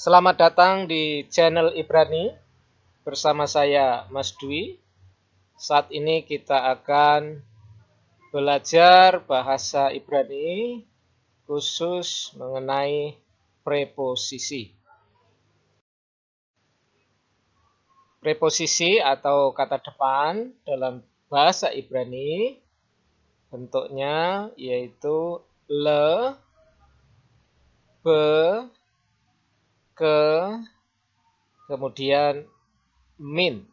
Selamat datang di channel Ibrani bersama saya Mas Dwi. Saat ini kita akan belajar bahasa Ibrani khusus mengenai preposisi. Preposisi atau kata depan dalam bahasa Ibrani bentuknya yaitu le, be, ke, kemudian min.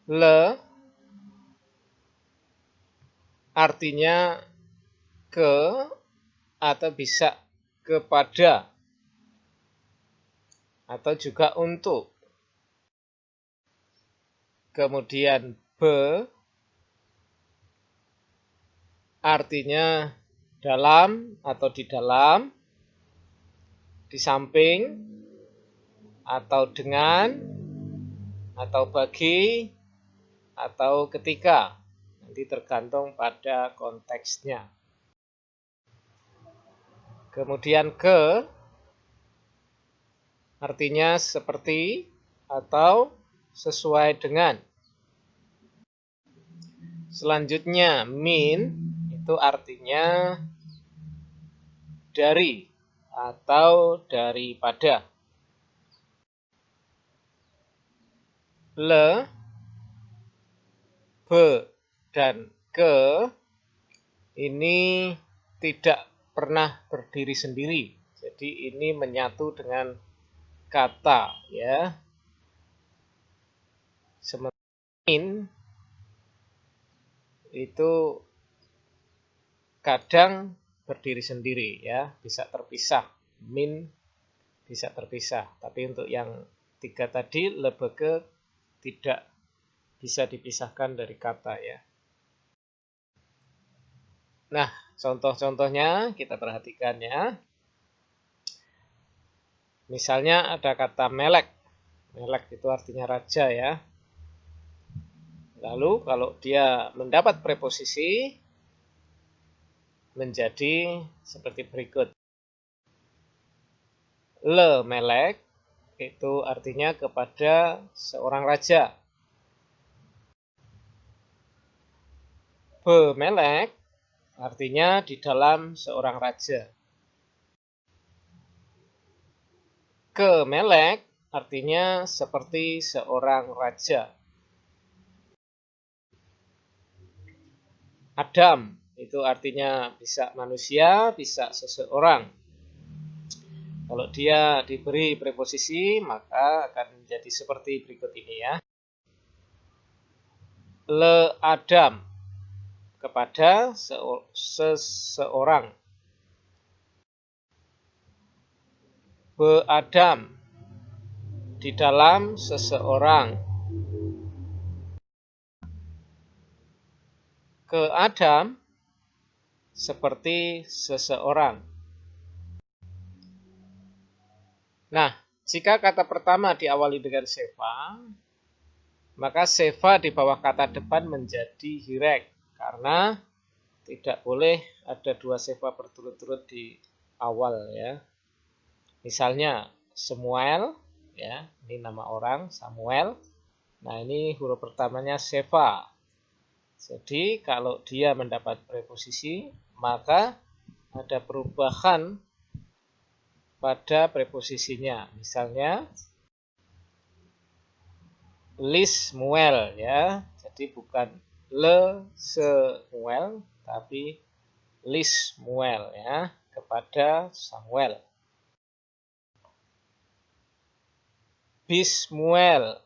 Le artinya ke atau bisa kepada atau juga untuk. Kemudian be artinya dalam atau di dalam, di samping, atau dengan, atau bagi, atau ketika. Nanti tergantung pada konteksnya. Kemudian ke artinya seperti atau sesuai dengan. Selanjutnya min itu artinya dari atau daripada. Le, be, dan ke ini tidak pernah berdiri sendiri. Jadi ini menyatu dengan kata ya. Sementara min itu kadang berdiri sendiri ya, bisa terpisah. Min bisa terpisah, tapi untuk yang tiga tadi lebih ke tidak bisa dipisahkan dari kata ya. Nah, contoh-contohnya kita perhatikan ya. Misalnya ada kata melek. Melek itu artinya raja ya. Lalu kalau dia mendapat preposisi menjadi seperti berikut. Le melek itu artinya kepada seorang raja. Be melek artinya di dalam seorang raja. Ke melek artinya seperti seorang raja. Adam itu artinya bisa manusia, bisa seseorang. Kalau dia diberi preposisi maka akan menjadi seperti berikut ini ya. Le Adam kepada seseorang. Be Adam di dalam seseorang. Ke Adam seperti seseorang. Nah, jika kata pertama diawali dengan seva, maka seva di bawah kata depan menjadi hirek karena tidak boleh ada dua seva berturut-turut di awal ya. Misalnya Samuel ya, ini nama orang Samuel. Nah, ini huruf pertamanya seva. Jadi kalau dia mendapat preposisi, maka ada perubahan pada preposisinya. Misalnya Lismuel ya. Jadi bukan le Samuel tapi Lismuel ya, kepada Samuel. Bismuel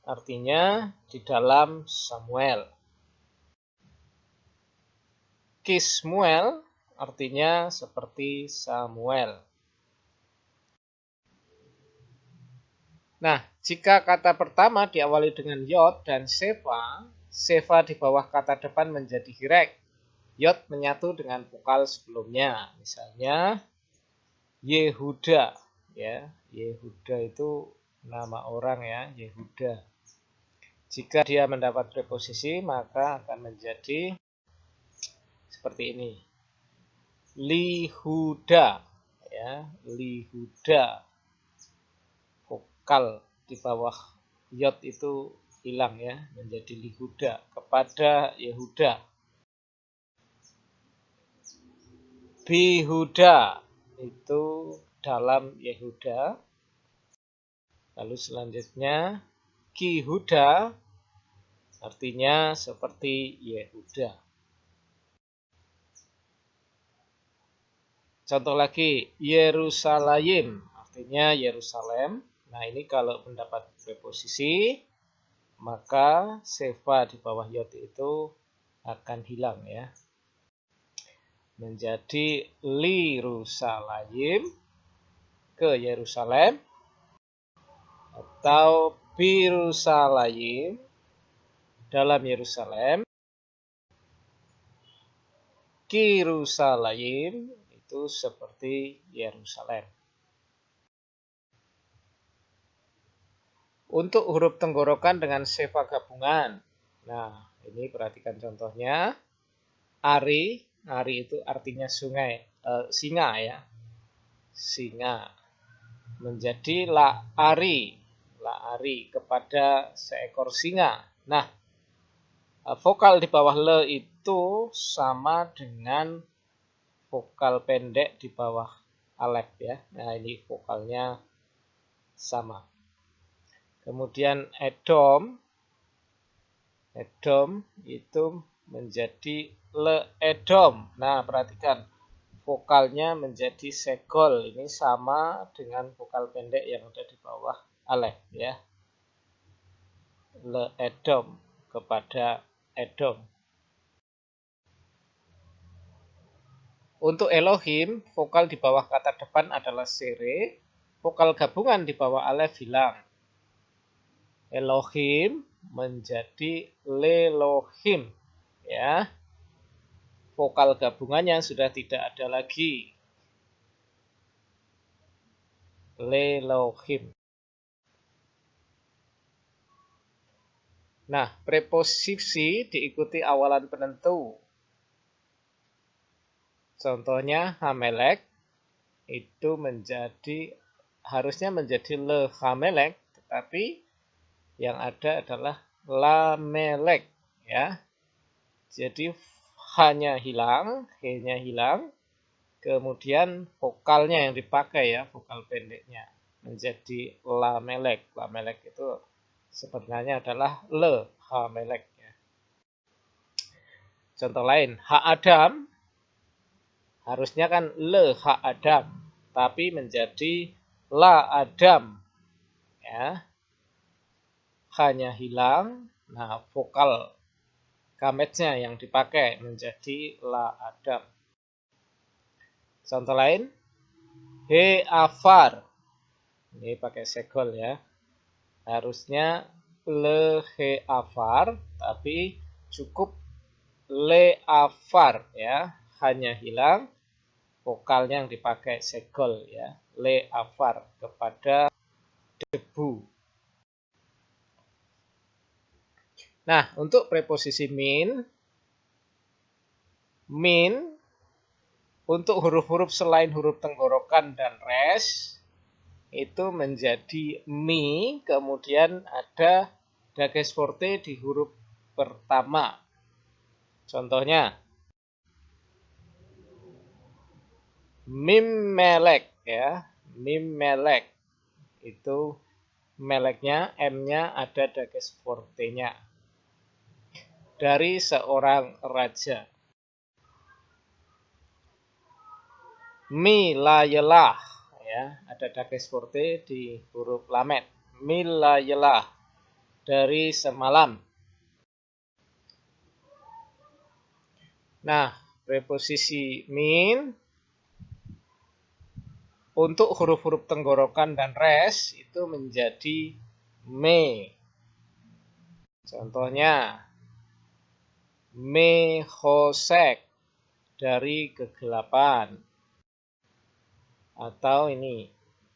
artinya di dalam Samuel. Kismuel artinya seperti Samuel. Nah, jika kata pertama diawali dengan yod dan seva, seva di bawah kata depan menjadi hirek. Yod menyatu dengan vokal sebelumnya. Misalnya Yehuda ya. Yehuda itu nama orang ya, Yehuda. Jika dia mendapat preposisi maka akan menjadi seperti ini. Lihuda ya, lihuda. Vokal di bawah yod itu hilang ya, menjadi lihuda, kepada Yehuda. Bihuda itu dalam Yehuda. Lalu selanjutnya Kihuda artinya seperti Yehuda. Contoh lagi, Yerusalem artinya Yerusalem. Nah, ini kalau mendapat preposisi, maka sefa di bawah yod itu akan hilang ya. Menjadi Lirusalayim, ke Yerusalem, atau Birusalayim, dalam Yerusalem. Kirusalayim itu seperti Yerusalem. Untuk huruf tenggorokan dengan sefa gabungan. Nah, ini perhatikan contohnya. Ari, ari itu artinya sungai, singa ya. Singa. Menjadi la'ari, la'ari kepada seekor singa. Nah, vokal di bawah le itu sama dengan vokal pendek di bawah alef ya. Nah, ini vokalnya sama. Kemudian Edom, Edom itu menjadi le Edom. Nah, perhatikan vokalnya menjadi segol. Ini sama dengan vokal pendek yang ada di bawah alef ya. Le Edom, kepada Edom. Untuk Elohim, vokal di bawah kata depan adalah sere, vokal gabungan di bawah alef hilang. Elohim menjadi Lelohim ya. Vokal gabungannya sudah tidak ada lagi. Lelohim. Nah, preposisi diikuti awalan penentu. Contohnya Hamelek itu harusnya menjadi le Hamelek, tetapi yang ada adalah Lamelek ya. Jadi hanya hilang, he-nya hilang, kemudian vokalnya yang dipakai ya, vokal pendeknya menjadi Lamelek. Lamelek itu sebenarnya adalah le Hamelek ya. Contoh lain, Ha-Adam harusnya kan le Ha-Adam, tapi menjadi La-Adam ya. Hanya hilang, nah vokal kametnya yang dipakai menjadi La-Adam. Contoh lain, He-Afar, ini pakai segol ya. Harusnya le He-Afar, tapi cukup Le-Afar ya. Hanya hilang vokalnya yang dipakai segol ya. Le-Afar, kepada debu. Nah, untuk preposisi min untuk huruf-huruf selain huruf tenggorokan dan res itu menjadi mi, kemudian ada dages forte di huruf pertama. Contohnya mim melek ya, mim melek itu meleknya M-nya ada dages forte-nya. Dari seorang raja. Milayelah ya, ada dages forte di huruf lamet. Milayelah, dari semalam. Nah, preposisi min untuk huruf-huruf tenggorokan dan res itu menjadi me. Contohnya Mehosek, dari kegelapan. Atau ini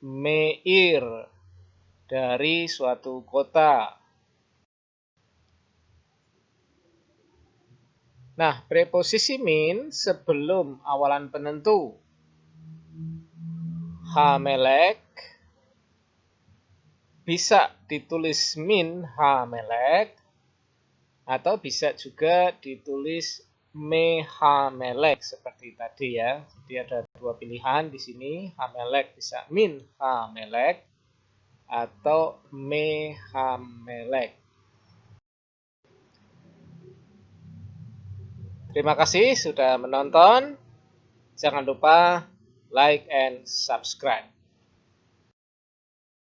Meir, dari suatu kota. Nah, preposisi min sebelum awalan penentu. Hamelek, bisa ditulis min Hamelek, atau bisa juga ditulis me Hamelek seperti tadi ya. Jadi ada dua pilihan di sini. Hamelek bisa min Hamelek atau me Hamelek. Terima kasih sudah menonton. Jangan lupa like and subscribe.